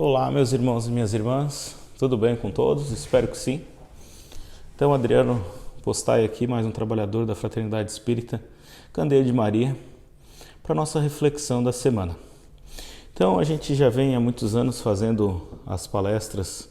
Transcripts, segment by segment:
Olá, meus irmãos e minhas irmãs, tudo bem com todos? Espero que sim. Então, Adriano Postai aqui, mais um trabalhador da Fraternidade Espírita Candeia de Maria, para a nossa reflexão da semana. Então, a gente já vem há muitos anos fazendo as palestras,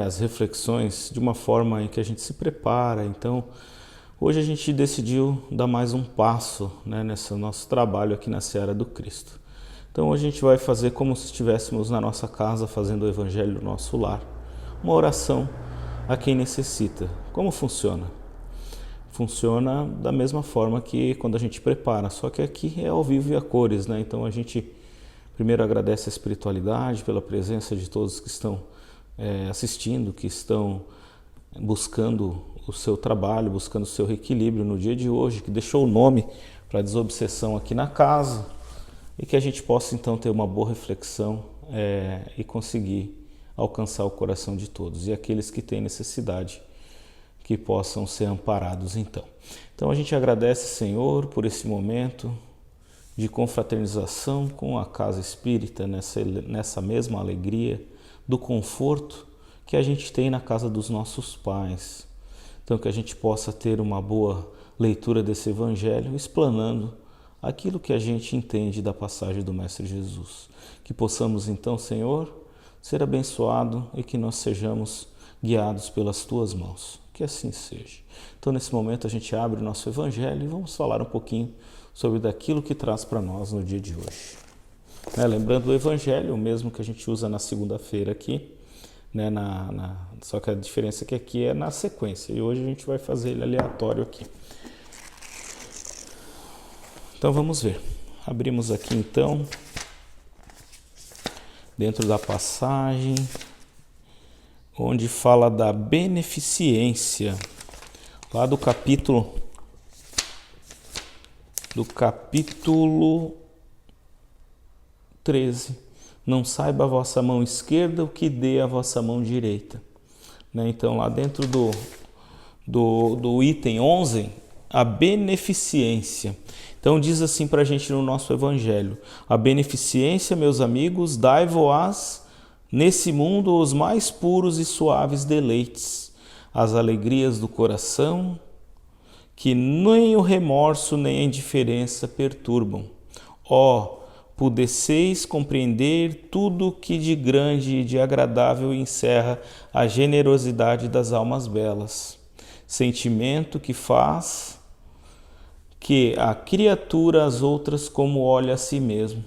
as reflexões, de uma forma em que a gente se prepara. Então, hoje a gente decidiu dar mais um passo nesse nosso trabalho aqui na Seara do Cristo. Então hoje a gente vai fazer como se estivéssemos na nossa casa fazendo o Evangelho do nosso lar. Uma oração a quem necessita. Como funciona? Funciona da mesma forma que quando a gente prepara, só que aqui é ao vivo e a cores, Então a gente primeiro agradece a espiritualidade pela presença de todos que estão assistindo, que estão buscando o seu trabalho, buscando o seu reequilíbrio no dia de hoje, que deixou o nome para a desobsessão aqui na casa. E que a gente possa então ter uma boa reflexão e conseguir alcançar o coração de todos. E aqueles que têm necessidade, que possam ser amparados então. Então a gente agradece, Senhor, por esse momento de confraternização com a Casa Espírita, nessa mesma alegria, do conforto que a gente tem na casa dos nossos pais. Então que a gente possa ter uma boa leitura desse Evangelho, explanando aquilo que a gente entende da passagem do Mestre Jesus. Que possamos então, Senhor, ser abençoado e que nós sejamos guiados pelas Tuas mãos. Que assim seja. Então, nesse momento, a gente abre o nosso Evangelho e vamos falar um pouquinho sobre daquilo que traz para nós no dia de hoje. Lembrando o Evangelho, o mesmo que a gente usa na segunda-feira aqui, só que a diferença é que aqui é na sequência, e hoje a gente vai fazer ele aleatório aqui. Então vamos ver. Abrimos aqui então, dentro da passagem, onde fala da beneficência, lá do capítulo 13. Não saiba a vossa mão esquerda o que dê a vossa mão direita. Então lá dentro do item 11, a beneficência. Então diz assim para a gente no nosso Evangelho: a beneficência, meus amigos, dai-vos nesse mundo os mais puros e suaves deleites, as alegrias do coração, que nem o remorso nem a indiferença perturbam. Pudesseis compreender tudo que de grande e de agradável encerra a generosidade das almas belas, sentimento que faz que a criatura as outras como olha a si mesmo,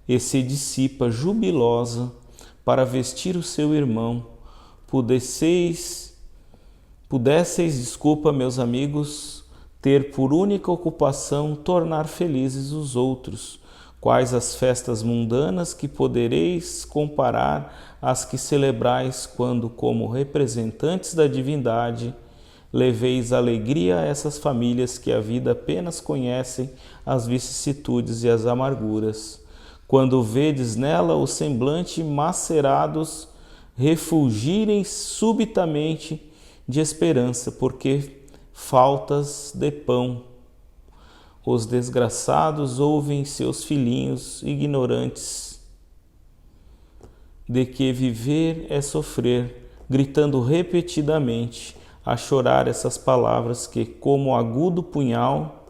e se dissipa jubilosa para vestir o seu irmão. Pudesseis, desculpa, meus amigos, ter por única ocupação tornar felizes os outros, quais as festas mundanas que podereis comparar às que celebrais quando, como representantes da divindade, leveis alegria a essas famílias que a vida apenas conhecem as vicissitudes e as amarguras. Quando vedes nela o semblante macerados refulgirem subitamente de esperança, porque faltas de pão. Os desgraçados ouvem seus filhinhos ignorantes de que viver é sofrer, gritando repetidamente, a chorar essas palavras que, como agudo punhal,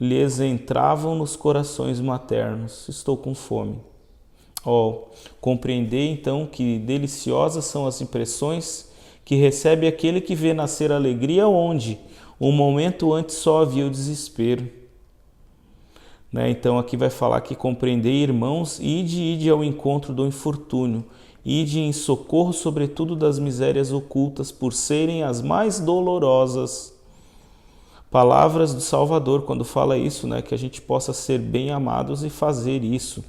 lhes entravam nos corações maternos. Estou com fome. Compreendei então que deliciosas são as impressões que recebe aquele que vê nascer a alegria onde, um momento antes, só havia o desespero. Então aqui vai falar que compreendei, irmãos, ide ao encontro do infortúnio, ide em socorro sobretudo das misérias ocultas, por serem as mais dolorosas. Palavras do Salvador, quando fala isso, que a gente possa ser bem amados e fazer isso.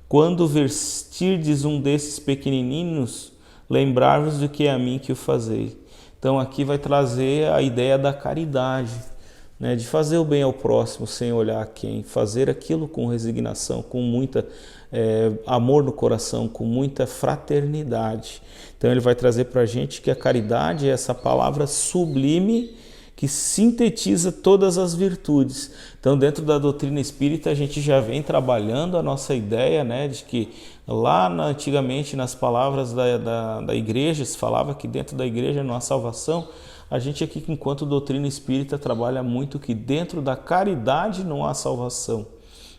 Quando vestirdes um desses pequenininhos, lembrar-vos do que é a mim que o fazei. Então aqui vai trazer a ideia da caridade, de fazer o bem ao próximo sem olhar a quem, fazer aquilo com resignação, com muita amor no coração, com muita fraternidade. Então ele vai trazer para a gente que a caridade é essa palavra sublime que sintetiza todas as virtudes. Então, dentro da doutrina espírita, a gente já vem trabalhando a nossa ideia, né, de que lá antigamente, nas palavras da igreja, se falava que dentro da igreja não há salvação. A gente aqui, enquanto doutrina espírita, trabalha muito que dentro da caridade não há salvação.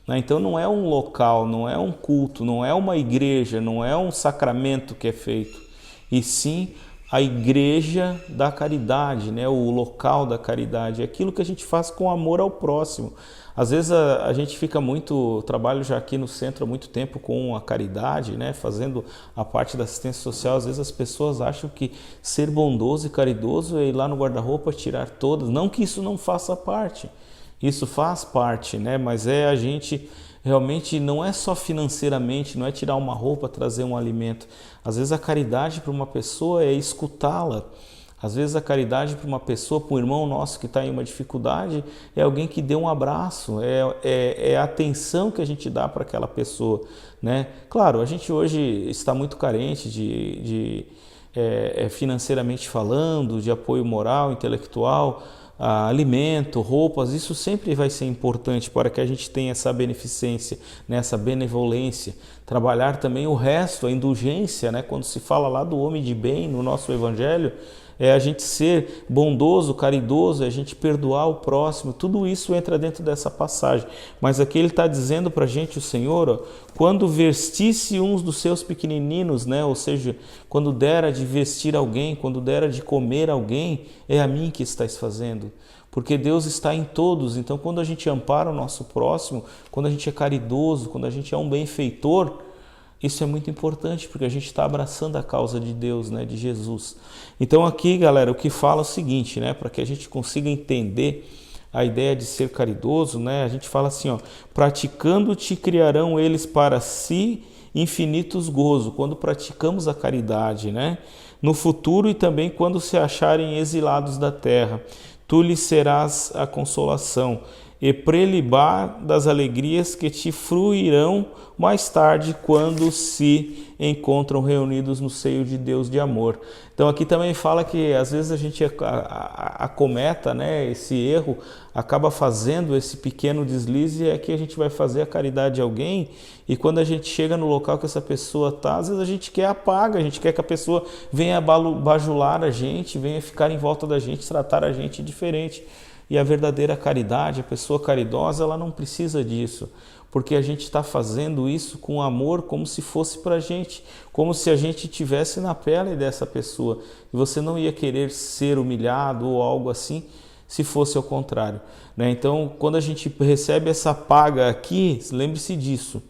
Então não é um local, não é um culto, não é uma igreja, não é um sacramento que é feito, e sim a igreja da caridade, né? O local da caridade, é aquilo que a gente faz com amor ao próximo. Às vezes a gente fica muito, trabalho já aqui no centro há muito tempo com a caridade, né? Fazendo a parte da assistência social. Às vezes as pessoas acham que ser bondoso e caridoso é ir lá no guarda-roupa tirar todas, não que isso não faça parte. Isso faz parte, né? Mas a gente realmente não é só financeiramente, não é tirar uma roupa, trazer um alimento. Às vezes a caridade para uma pessoa é escutá-la. Às vezes a caridade para uma pessoa, para um irmão nosso que está em uma dificuldade, é alguém que dê um abraço, é a atenção que a gente dá para aquela pessoa, né? Claro, a gente hoje está muito carente financeiramente falando, de apoio moral, intelectual, alimento, roupas, isso sempre vai ser importante para que a gente tenha essa beneficência, né, essa benevolência. Trabalhar também o resto, a indulgência, né, quando se fala lá do homem de bem no nosso evangelho, é a gente ser bondoso, caridoso, é a gente perdoar o próximo, tudo isso entra dentro dessa passagem. Mas aqui ele está dizendo para a gente, o Senhor, ó, quando vestisse uns dos seus pequeninos, né, ou seja, quando dera de vestir alguém, quando dera de comer alguém, é a mim que estáis fazendo. Porque Deus está em todos, então quando a gente ampara o nosso próximo, quando a gente é caridoso, quando a gente é um benfeitor, isso é muito importante, porque a gente está abraçando a causa de Deus, né, de Jesus. Então aqui, galera, o que fala é o seguinte, né, para que a gente consiga entender a ideia de ser caridoso, né, a gente fala assim, ó, praticando-te criarão eles para si infinitos gozos, quando praticamos a caridade, né, no futuro e também quando se acharem exilados da terra, tu lhes serás a consolação e prelibar das alegrias que te fruirão mais tarde quando se encontram reunidos no seio de Deus de amor. Então aqui também fala que às vezes a gente acometa, né, esse erro, acaba fazendo esse pequeno deslize, é que a gente vai fazer a caridade a alguém e quando a gente chega no local que essa pessoa está, às vezes a gente quer apaga, a gente quer que a pessoa venha bajular a gente, venha ficar em volta da gente, tratar a gente diferente. E a verdadeira caridade, a pessoa caridosa, ela não precisa disso, porque a gente está fazendo isso com amor como se fosse para a gente, como se a gente estivesse na pele dessa pessoa. E você não ia querer ser humilhado ou algo assim, se fosse ao contrário, né? Então, quando a gente recebe essa paga aqui, lembre-se disso,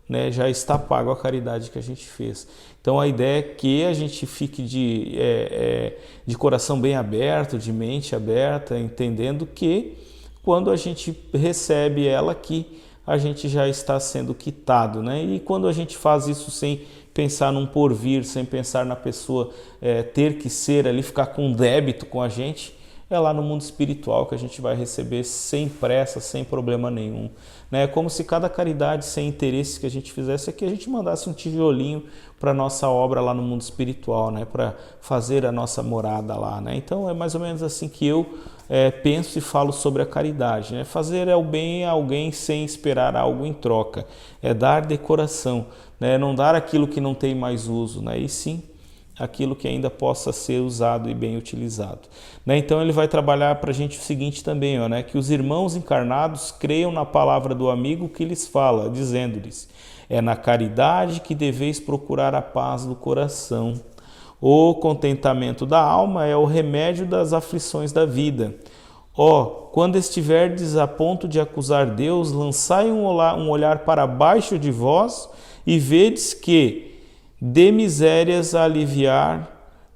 né? Já está pago a caridade que a gente fez. Então a ideia é que a gente fique de coração bem aberto, de mente aberta, entendendo que quando a gente recebe ela aqui, a gente já está sendo quitado, né? E quando a gente faz isso sem pensar num porvir, sem pensar na pessoa ter que ser ali, ficar com débito com a gente, é lá no mundo espiritual que a gente vai receber sem pressa, sem problema nenhum. É como se cada caridade sem interesse que a gente fizesse aqui, a gente mandasse um tijolinho para a nossa obra lá no mundo espiritual, né? Para fazer a nossa morada lá, né? Então é mais ou menos assim que eu penso e falo sobre a caridade, né? Fazer o bem a alguém sem esperar algo em troca, é dar de coração, né? Não dar aquilo que não tem mais uso, né? E sim aquilo que ainda possa ser usado e bem utilizado, né? Então ele vai trabalhar para a gente o seguinte também, ó, né? Que os irmãos encarnados creiam na palavra do amigo que lhes fala, dizendo-lhes, é na caridade que deveis procurar a paz do coração. O contentamento da alma é o remédio das aflições da vida. Ó, quando estiverdes a ponto de acusar Deus, lançai um olhar para baixo de vós e vedes que de misérias a aliviar,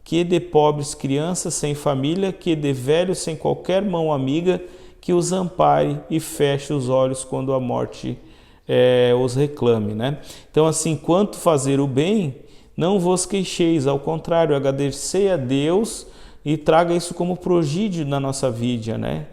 que de pobres crianças sem família, que de velhos sem qualquer mão amiga, que os ampare e feche os olhos quando a morte os reclame, né? Então assim, quanto fazer o bem, não vos queixeis, ao contrário, agradecei a Deus e traga isso como prodígio na nossa vida, né?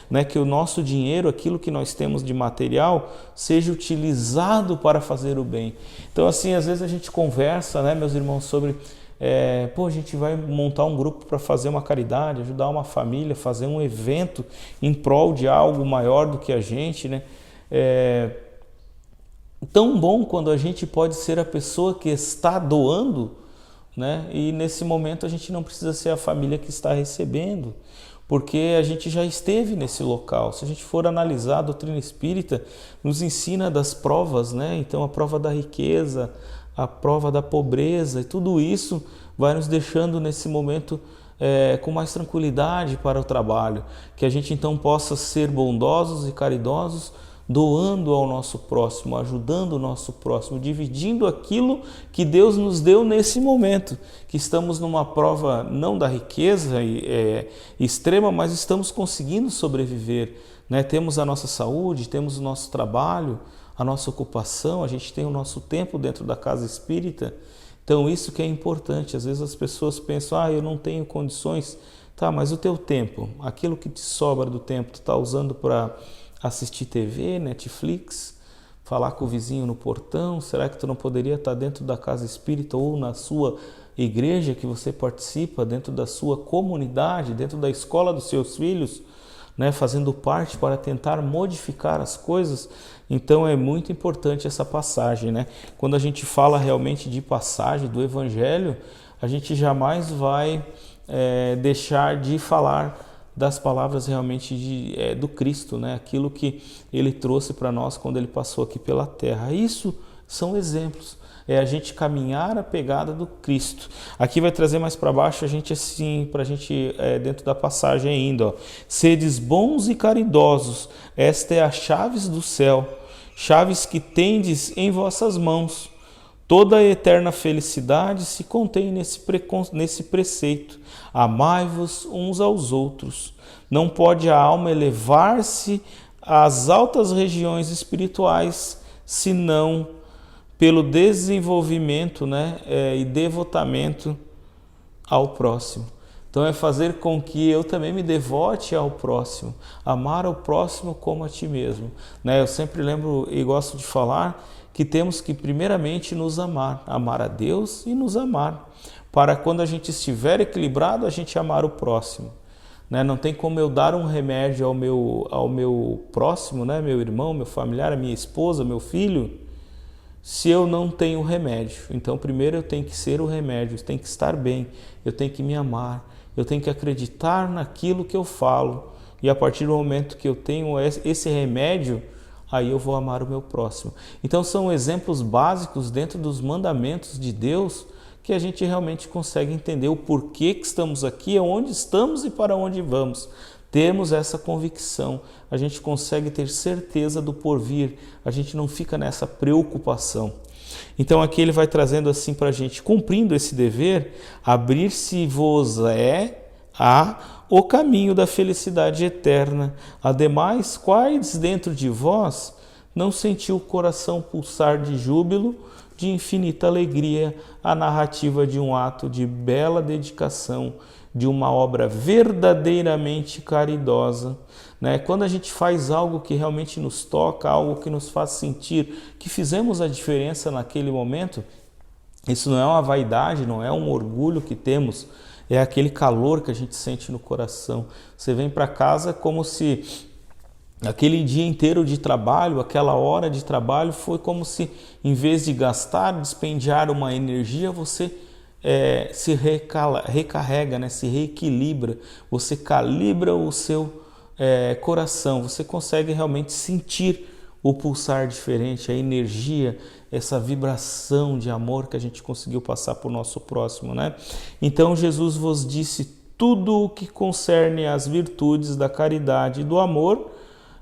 Né? Que o nosso dinheiro, aquilo que nós temos de material, seja utilizado para fazer o bem. Então assim, às vezes a gente conversa, né, meus irmãos, sobre a gente vai montar um grupo para fazer uma caridade, ajudar uma família, fazer um evento em prol de algo maior do que a gente, né? Tão bom quando a gente pode ser a pessoa que está doando, né? E nesse momento a gente não precisa ser a família que está recebendo, porque a gente já esteve nesse local. Se a gente for analisar, a doutrina espírita nos ensina das provas, né? Então a prova da riqueza, a prova da pobreza, e tudo isso vai nos deixando nesse momento com mais tranquilidade para o trabalho, que a gente então possa ser bondosos e caridosos, doando ao nosso próximo, ajudando o nosso próximo, dividindo aquilo que Deus nos deu nesse momento, que estamos numa prova não da riqueza extrema, mas estamos conseguindo sobreviver, né? Temos a nossa saúde, temos o nosso trabalho, a nossa ocupação, a gente tem o nosso tempo dentro da casa espírita. Então isso que é importante. Às vezes as pessoas pensam, eu não tenho condições. Tá, mas o teu tempo, aquilo que te sobra do tempo, tu está usando para assistir TV, Netflix, falar com o vizinho no portão? Será que tu não poderia estar dentro da casa espírita ou na sua igreja que você participa, dentro da sua comunidade, dentro da escola dos seus filhos, né, fazendo parte para tentar modificar as coisas? Então é muito importante essa passagem, né? Quando a gente fala realmente de passagem do Evangelho, a gente jamais vai deixar de falar das palavras realmente do Cristo, né? Aquilo que Ele trouxe para nós quando Ele passou aqui pela terra. Isso são exemplos. É a gente caminhar a pegada do Cristo. Aqui vai trazer mais para baixo a gente assim, para a gente dentro da passagem ainda, ó. Sedes bons e caridosos, esta é a chaves do céu, chaves que tendes em vossas mãos. Toda a eterna felicidade se contém nesse preceito. Amai-vos uns aos outros. Não pode a alma elevar-se às altas regiões espirituais, senão pelo desenvolvimento, né, e devotamento ao próximo. Então é fazer com que eu também me devote ao próximo, amar ao próximo como a ti mesmo, né? Eu sempre lembro e gosto de falar que temos que primeiramente nos amar a Deus e nos amar, para quando a gente estiver equilibrado, a gente amar o próximo, né? Não tem como eu dar um remédio ao meu próximo, né? Meu irmão, meu familiar, a minha esposa, meu filho, se eu não tenho remédio. Então primeiro eu tenho que ser o remédio, eu tenho que estar bem, eu tenho que me amar, eu tenho que acreditar naquilo que eu falo, e a partir do momento que eu tenho esse remédio, aí eu vou amar o meu próximo. Então são exemplos básicos dentro dos mandamentos de Deus que a gente realmente consegue entender o porquê que estamos aqui, aonde estamos e para onde vamos. Temos essa convicção, a gente consegue ter certeza do porvir, a gente não fica nessa preocupação. Então aqui ele vai trazendo assim para a gente, cumprindo esse dever, abrir-se-vos o caminho da felicidade eterna. Ademais, quais dentro de vós não sentiu o coração pulsar de júbilo, de infinita alegria, a narrativa de um ato de bela dedicação, de uma obra verdadeiramente caridosa, né? Quando a gente faz algo que realmente nos toca, algo que nos faz sentir que fizemos a diferença naquele momento, isso não é uma vaidade, não é um orgulho que temos, é aquele calor que a gente sente no coração. Você vem para casa como se aquele dia inteiro de trabalho, aquela hora de trabalho, foi como se, em vez de gastar, despendiar uma energia, você se recarrega, né? Se reequilibra, você calibra o seu coração, você consegue realmente sentir o pulsar diferente, a energia, essa vibração de amor que a gente conseguiu passar para o nosso próximo, né? Então Jesus vos disse tudo o que concerne às virtudes da caridade e do amor,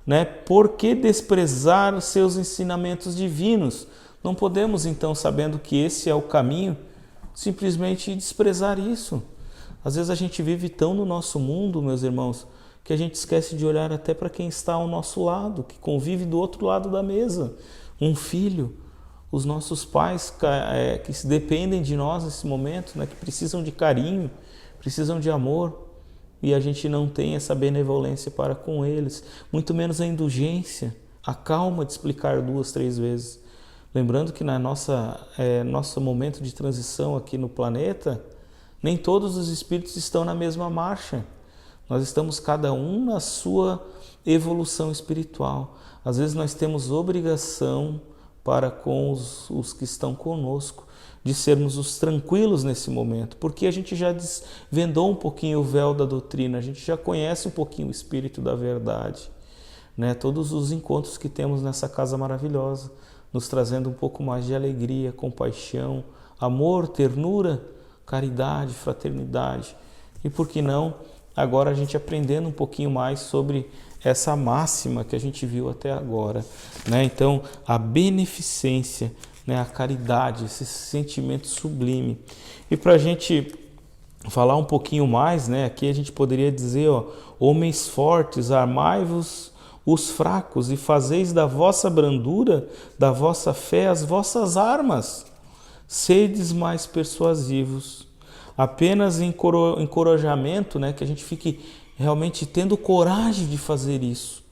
né? Por que desprezar os seus ensinamentos divinos? Não podemos então, sabendo que esse é o caminho, simplesmente desprezar isso. Às vezes a gente vive tão no nosso mundo, meus irmãos, que a gente esquece de olhar até para quem está ao nosso lado, que convive do outro lado da mesa. Um filho, os nossos pais que se dependem de nós nesse momento, né, que precisam de carinho, precisam de amor, e a gente não tem essa benevolência para com eles, muito menos a indulgência, a calma de explicar 2, 3 vezes. Lembrando que na nosso momento de transição aqui no planeta, nem todos os espíritos estão na mesma marcha. Nós estamos cada um na sua evolução espiritual. Às vezes nós temos obrigação para com os que estão conosco, de sermos os tranquilos nesse momento, porque a gente já desvendou um pouquinho o véu da doutrina, a gente já conhece um pouquinho o Espírito da verdade, né? Todos os encontros que temos nessa casa maravilhosa, nos trazendo um pouco mais de alegria, compaixão, amor, ternura, caridade, fraternidade. E por que não, agora a gente aprendendo um pouquinho mais sobre essa máxima que a gente viu até agora, né? Então, a beneficência, né? A caridade, esse sentimento sublime. E para a gente falar um pouquinho mais, né? Aqui a gente poderia dizer, ó, homens fortes, armai-vos os fracos e fazeis da vossa brandura, da vossa fé, as vossas armas. Sedes mais persuasivos. Apenas encorajamento, né? Que a gente fique realmente tendo coragem de fazer isso,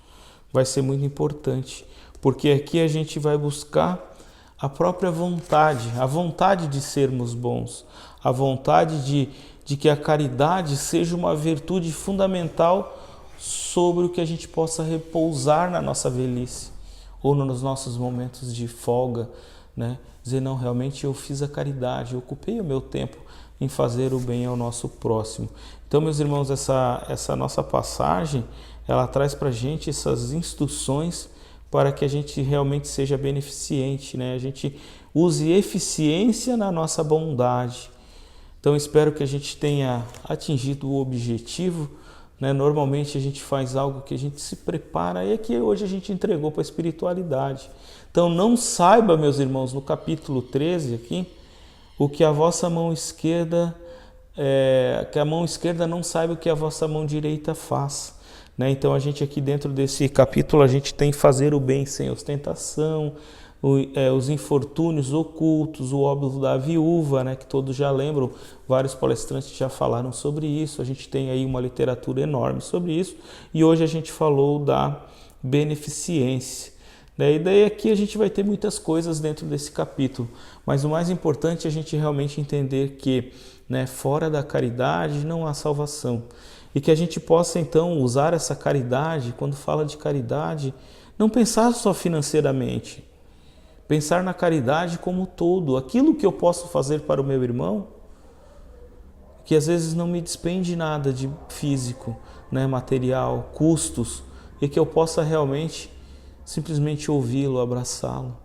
vai ser muito importante, porque aqui a gente vai buscar a própria vontade, a vontade de sermos bons, a vontade de que a caridade seja uma virtude fundamental sobre o que a gente possa repousar na nossa velhice ou nos nossos momentos de folga, né? Dizer, não, realmente eu fiz a caridade, eu ocupei o meu tempo em fazer o bem ao nosso próximo. Então, meus irmãos, essa nossa passagem, ela traz para a gente essas instruções para que a gente realmente seja beneficente, né? A gente use eficiência na nossa bondade. Então, espero que a gente tenha atingido o objetivo, né? Normalmente a gente faz algo que a gente se prepara e que hoje a gente entregou para a espiritualidade. Então, não saiba, meus irmãos, no capítulo 13 aqui, o que a vossa mão esquerda, que a mão esquerda não saiba o que a vossa mão direita faz, né? Então a gente aqui dentro desse capítulo, a gente tem fazer o bem sem ostentação, os infortúnios ocultos, o óbito da viúva, né? Que todos já lembram, vários palestrantes já falaram sobre isso, a gente tem aí uma literatura enorme sobre isso, e hoje a gente falou da beneficência. E daí aqui a gente vai ter muitas coisas dentro desse capítulo, mas o mais importante é a gente realmente entender que, né, fora da caridade não há salvação, e que a gente possa então usar essa caridade, quando fala de caridade, não pensar só financeiramente, pensar na caridade como um todo, aquilo que eu posso fazer para o meu irmão, que às vezes não me despende nada de físico, né, material, custos, e que eu possa realmente simplesmente ouvi-lo, abraçá-lo,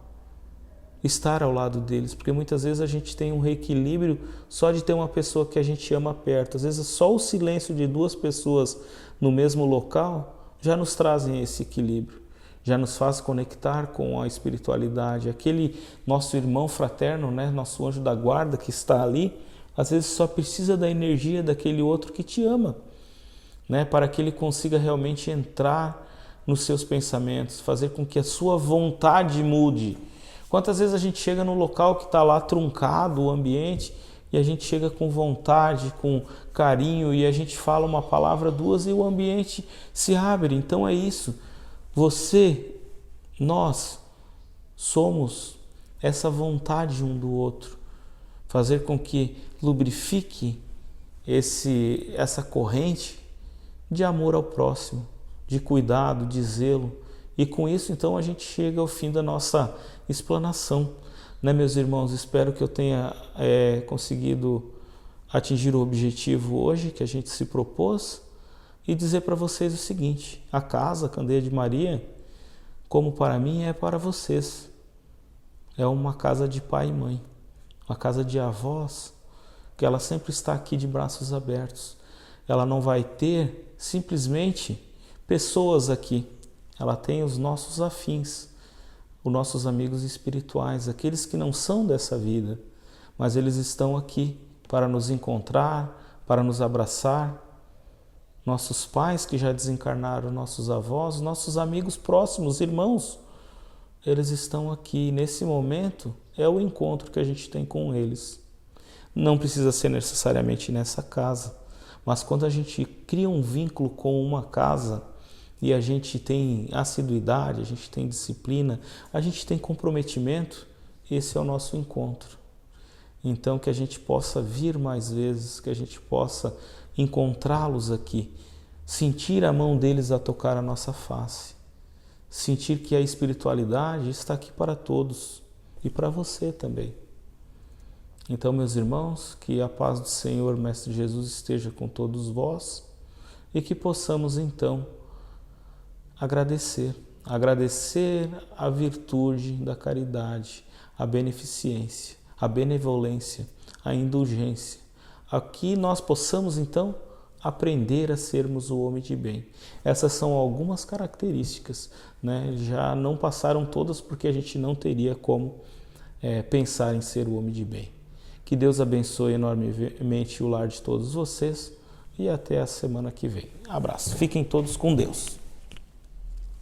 estar ao lado deles, porque muitas vezes a gente tem um reequilíbrio só de ter uma pessoa que a gente ama perto. Às vezes só o silêncio de duas pessoas no mesmo local já nos trazem esse equilíbrio, já nos faz conectar com a espiritualidade. Aquele nosso irmão fraterno, né, nosso anjo da guarda que está ali, às vezes só precisa da energia daquele outro que te ama, né, para que ele consiga realmente entrar nos seus pensamentos, fazer com que a sua vontade mude. Quantas vezes a gente chega num local que está lá truncado o ambiente e a gente chega com vontade, com carinho, e a gente fala uma palavra, duas, e o ambiente se abre. Então é isso. Você, nós somos essa vontade um do outro. Fazer com que lubrifique essa corrente de amor ao próximo, de cuidado, de zelo. E com isso, então, a gente chega ao fim da nossa explanação, né, meus irmãos? Espero que eu tenha conseguido atingir o objetivo hoje que a gente se propôs e dizer para vocês o seguinte: a casa, a Candeia de Maria, como para mim, é para vocês. É uma casa de pai e mãe, uma casa de avós, que ela sempre está aqui de braços abertos. Ela não vai ter simplesmente pessoas aqui, ela tem os nossos afins, os nossos amigos espirituais, aqueles que não são dessa vida, mas eles estão aqui para nos encontrar, para nos abraçar. Nossos pais que já desencarnaram, nossos avós, nossos amigos próximos, irmãos, eles estão aqui. Nesse momento é o encontro que a gente tem com eles. Não precisa ser necessariamente nessa casa, mas quando a gente cria um vínculo com uma casa, e a gente tem assiduidade, a gente tem disciplina, a gente tem comprometimento, esse é o nosso encontro. Então, que a gente possa vir mais vezes, que a gente possa encontrá-los aqui, sentir a mão deles a tocar a nossa face, sentir que a espiritualidade está aqui para todos e para você também. Então, meus irmãos, que a paz do Senhor, Mestre Jesus, esteja com todos vós e que possamos, então, agradecer a virtude da caridade, a beneficência, a benevolência, a indulgência. Aqui nós possamos, então, aprender a sermos o homem de bem. Essas são algumas características, né? Já não passaram todas porque a gente não teria como pensar em ser o homem de bem. Que Deus abençoe enormemente o lar de todos vocês e até a semana que vem. Abraço. Fiquem todos com Deus.